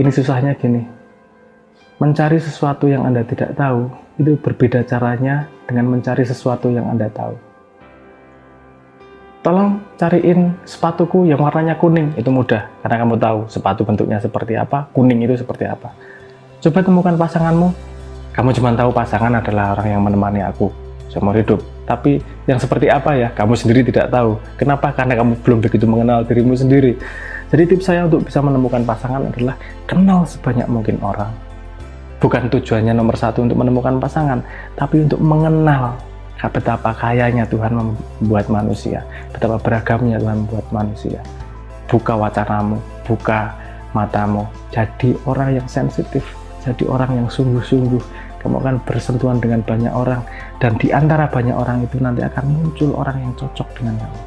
Ini susahnya gini, mencari sesuatu yang Anda tidak tahu itu berbeda caranya dengan mencari sesuatu yang Anda tahu. Tolong cariin sepatuku yang warnanya kuning, itu mudah karena kamu tahu sepatu bentuknya seperti apa, kuning itu seperti apa. Coba temukan pasanganmu, kamu cuma tahu pasangan adalah orang yang menemani aku seumur hidup, tapi yang seperti apa ya, kamu sendiri tidak tahu. Kenapa? Karena kamu belum begitu mengenal dirimu sendiri. Jadi tips saya untuk bisa menemukan pasangan adalah kenal sebanyak mungkin orang. Bukan tujuannya nomor satu untuk menemukan pasangan, tapi untuk mengenal betapa kayanya Tuhan membuat manusia, betapa beragamnya Tuhan membuat manusia. Buka wacanamu, buka matamu, jadi orang yang sensitif, jadi orang yang sungguh-sungguh. Kamu akan bersentuhan dengan banyak orang, dan di antara banyak orang itu nanti akan muncul orang yang cocok dengan kamu.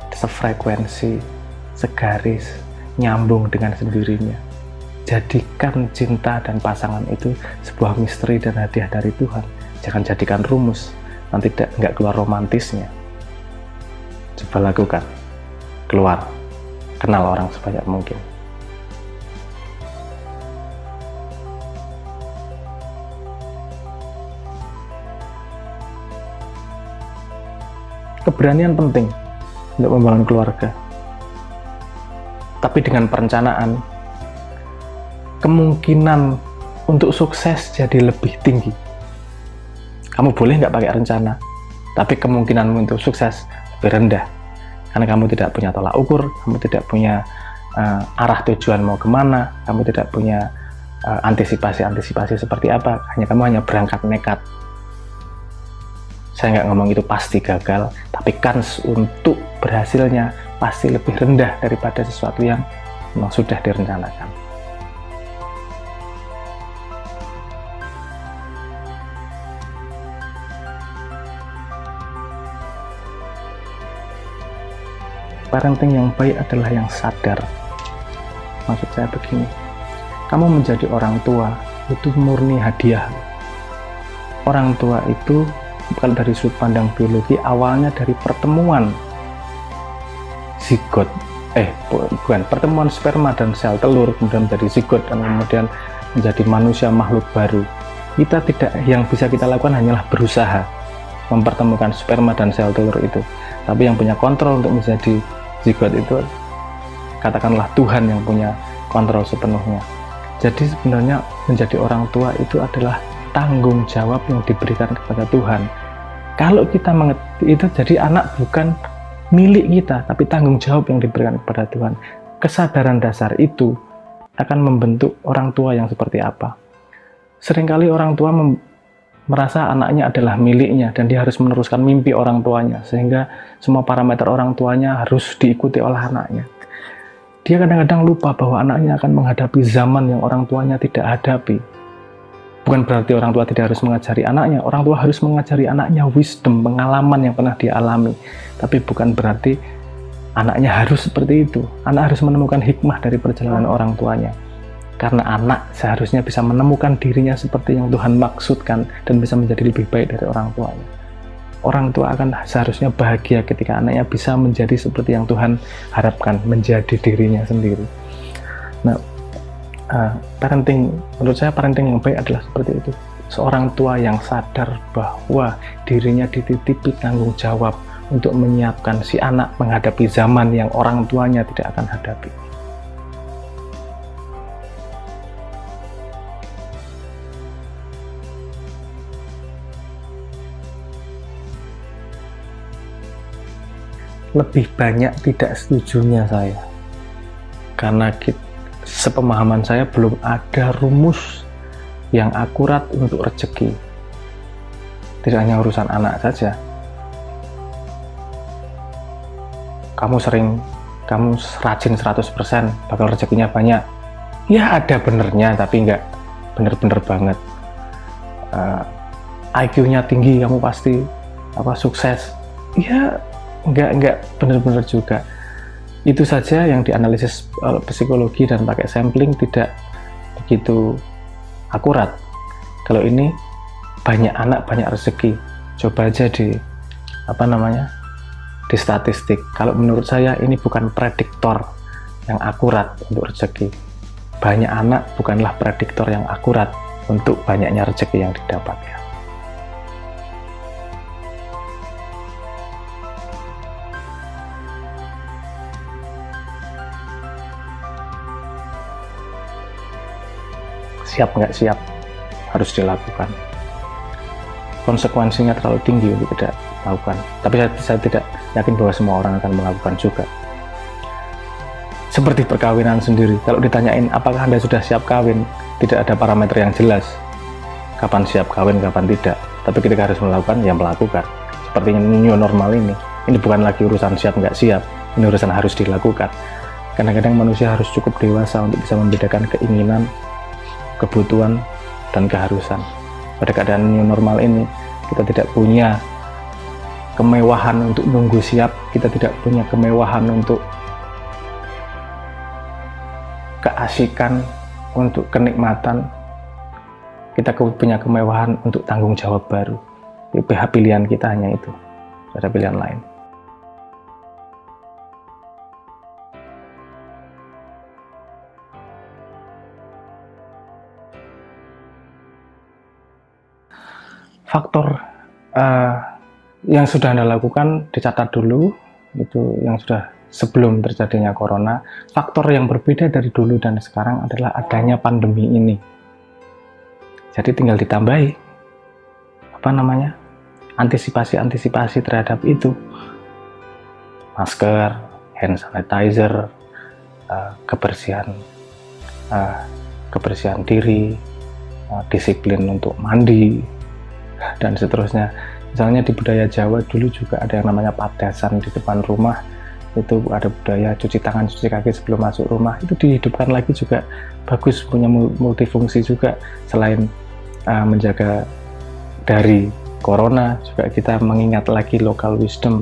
Sefrekuensi, segaris, nyambung dengan sendirinya. Jadikan cinta dan pasangan itu sebuah misteri dan hadiah dari Tuhan. Jangan jadikan rumus, nanti nggak keluar romantisnya. Coba lakukan, keluar, kenal orang sebanyak mungkin. Keberanian penting untuk membangun keluarga, tapi dengan perencanaan, kemungkinan untuk sukses jadi lebih tinggi. Kamu boleh nggak pakai rencana, tapi kemungkinanmu untuk sukses lebih rendah, karena kamu tidak punya tolak ukur, kamu tidak punya arah tujuan mau kemana, kamu tidak punya antisipasi seperti apa, kamu hanya berangkat nekat. Saya nggak ngomong itu pasti gagal, tapi kans untuk berhasilnya pasti lebih rendah daripada sesuatu yang memang sudah direncanakan. Parenting yang baik adalah yang sadar. Maksud saya begini, kamu menjadi orang tua itu murni hadiah. Orang tua itu bukan dari sudut pandang biologi, awalnya dari pertemuan zigot, bukan, pertemuan sperma dan sel telur, kemudian menjadi zigot dan kemudian menjadi manusia makhluk baru. Kita tidak, yang bisa kita lakukan hanyalah berusaha mempertemukan sperma dan sel telur itu, tapi yang punya kontrol untuk menjadi zigot itu katakanlah Tuhan yang punya kontrol sepenuhnya. Jadi sebenarnya menjadi orang tua itu adalah tanggung jawab yang diberikan kepada Tuhan. Kalau kita mengerti itu, jadi anak bukan milik kita, tapi tanggung jawab yang diberikan kepada Tuhan. Kesadaran dasar itu akan membentuk orang tua yang seperti apa. Seringkali orang tua merasa anaknya adalah miliknya dan dia harus meneruskan mimpi orang tuanya, sehingga semua parameter orang tuanya harus diikuti oleh anaknya. Dia kadang-kadang lupa bahwa anaknya akan menghadapi zaman yang orang tuanya tidak hadapi. Bukan berarti orang tua tidak harus mengajari anaknya, orang tua harus mengajari anaknya wisdom, pengalaman yang pernah dia alami. Tapi bukan berarti anaknya harus seperti itu. Anak harus menemukan hikmah dari perjalanan orang tuanya. Karena anak seharusnya bisa menemukan dirinya seperti yang Tuhan maksudkan dan bisa menjadi lebih baik dari orang tuanya. Orang tua akan seharusnya bahagia ketika anaknya bisa menjadi seperti yang Tuhan harapkan, menjadi dirinya sendiri. Nah, parenting, menurut saya parenting yang baik adalah seperti itu. Seorang tua yang sadar bahwa dirinya dititipi tanggung jawab untuk menyiapkan si anak menghadapi zaman yang orang tuanya tidak akan hadapi. Lebih banyak tidak setujunya saya, karena sepemahaman saya belum ada rumus yang akurat untuk rezeki. Tidak hanya urusan anak saja. Kamu rajin 100%, bakal rezekinya banyak. Ya ada benernya, tapi nggak bener-bener banget. IQ-nya tinggi, kamu pasti sukses. Ya nggak bener-bener juga. Itu saja yang dianalisis psikologi dan pakai sampling tidak begitu akurat. Kalau ini banyak anak banyak rezeki, coba aja di statistik. Kalau menurut saya ini bukan prediktor yang akurat untuk rezeki. banyak anak bukanlah prediktor yang akurat untuk banyaknya rezeki yang didapatkan. Siap nggak siap, harus dilakukan. Konsekuensinya terlalu tinggi untuk tidak lakukan. Tapi saya tidak yakin bahwa semua orang akan melakukan juga. Seperti perkawinan sendiri, kalau ditanyain apakah Anda sudah siap kawin, tidak ada parameter yang jelas. Kapan siap kawin, kapan tidak. Tapi ketika harus melakukan, ya melakukan. Seperti new normal ini bukan lagi urusan siap nggak siap, ini urusan harus dilakukan. Kadang-kadang manusia harus cukup dewasa untuk bisa membedakan keinginan, kebutuhan, dan keharusan. Pada keadaan new normal ini, kita tidak punya kemewahan untuk nunggu siap, kita tidak punya kemewahan untuk keasikan, untuk kenikmatan, kita punya kemewahan untuk tanggung jawab baru. Pilihan kita hanya itu, tidak ada pilihan lain. Faktor yang sudah Anda lakukan dicatat dulu, itu yang sudah sebelum terjadinya corona. Faktor yang berbeda dari dulu dan sekarang adalah adanya pandemi ini. Jadi tinggal ditambahi antisipasi terhadap itu. Masker, hand sanitizer, kebersihan diri, disiplin untuk mandi, dan seterusnya. Misalnya di budaya Jawa dulu juga ada yang namanya padesan di depan rumah, itu ada budaya cuci tangan, cuci kaki sebelum masuk rumah, itu dihidupkan lagi juga bagus, punya multifungsi juga. Selain menjaga dari corona, juga kita mengingat lagi local wisdom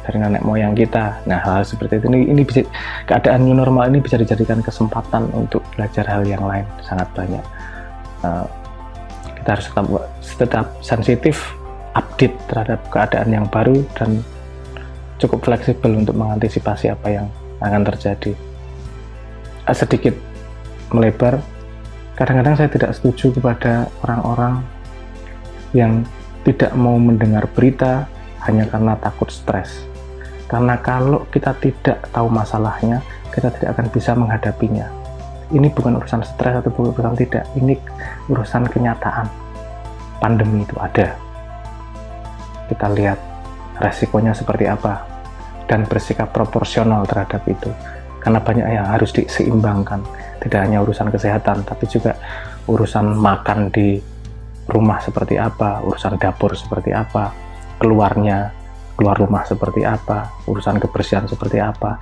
dari nenek moyang kita. Nah, hal seperti itu, ini bisa, keadaan new normal ini bisa dijadikan kesempatan untuk belajar hal yang lain sangat banyak. Kita harus tetap sensitif, update terhadap keadaan yang baru, dan cukup fleksibel untuk mengantisipasi apa yang akan terjadi. Sedikit melebar, kadang-kadang saya tidak setuju kepada orang-orang yang tidak mau mendengar berita hanya karena takut stres. Karena kalau kita tidak tahu masalahnya, kita tidak akan bisa menghadapinya. Ini bukan urusan stres atau bukan urusan tidak, ini urusan kenyataan. Pandemi itu ada. Kita lihat resikonya seperti apa dan bersikap proporsional terhadap itu. Karena banyak yang harus diseimbangkan. Tidak hanya urusan kesehatan, tapi juga urusan makan di rumah seperti apa, urusan dapur seperti apa, keluar rumah seperti apa, urusan kebersihan seperti apa,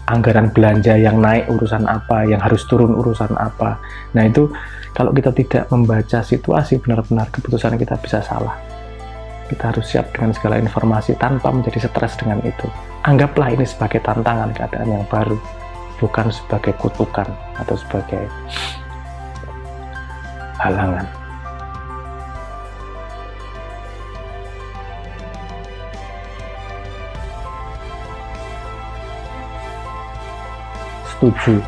anggaran belanja yang naik urusan apa, yang harus turun urusan apa. Nah, itu kalau kita tidak membaca situasi benar-benar, keputusan kita bisa salah. Kita harus siap dengan segala informasi tanpa menjadi stres dengan itu. Anggaplah ini sebagai tantangan keadaan yang baru, bukan sebagai kutukan atau sebagai halangan. Setuju.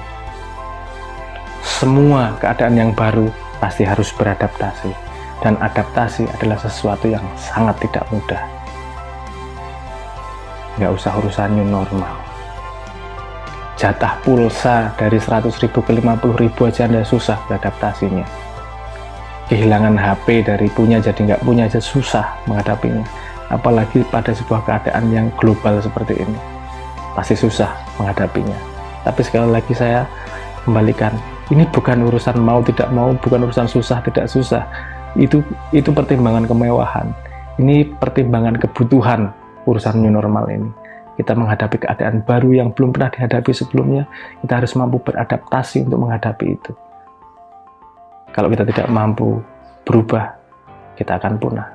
Semua keadaan yang baru pasti harus beradaptasi, dan adaptasi adalah sesuatu yang sangat tidak mudah. Nggak usah urusan new normal. Jatah pulsa dari 100.000 ke 50.000 aja Anda susah beradaptasinya. Kehilangan HP dari punya jadi nggak punya aja susah menghadapinya. Apalagi pada sebuah keadaan yang global seperti ini, pasti susah menghadapinya. Tapi sekali lagi saya kembalikan, ini bukan urusan mau tidak mau, bukan urusan susah tidak susah. Itu pertimbangan kemewahan. Ini pertimbangan kebutuhan urusan new normal ini. Kita menghadapi keadaan baru yang belum pernah dihadapi sebelumnya, kita harus mampu beradaptasi untuk menghadapi itu. Kalau kita tidak mampu berubah, kita akan punah.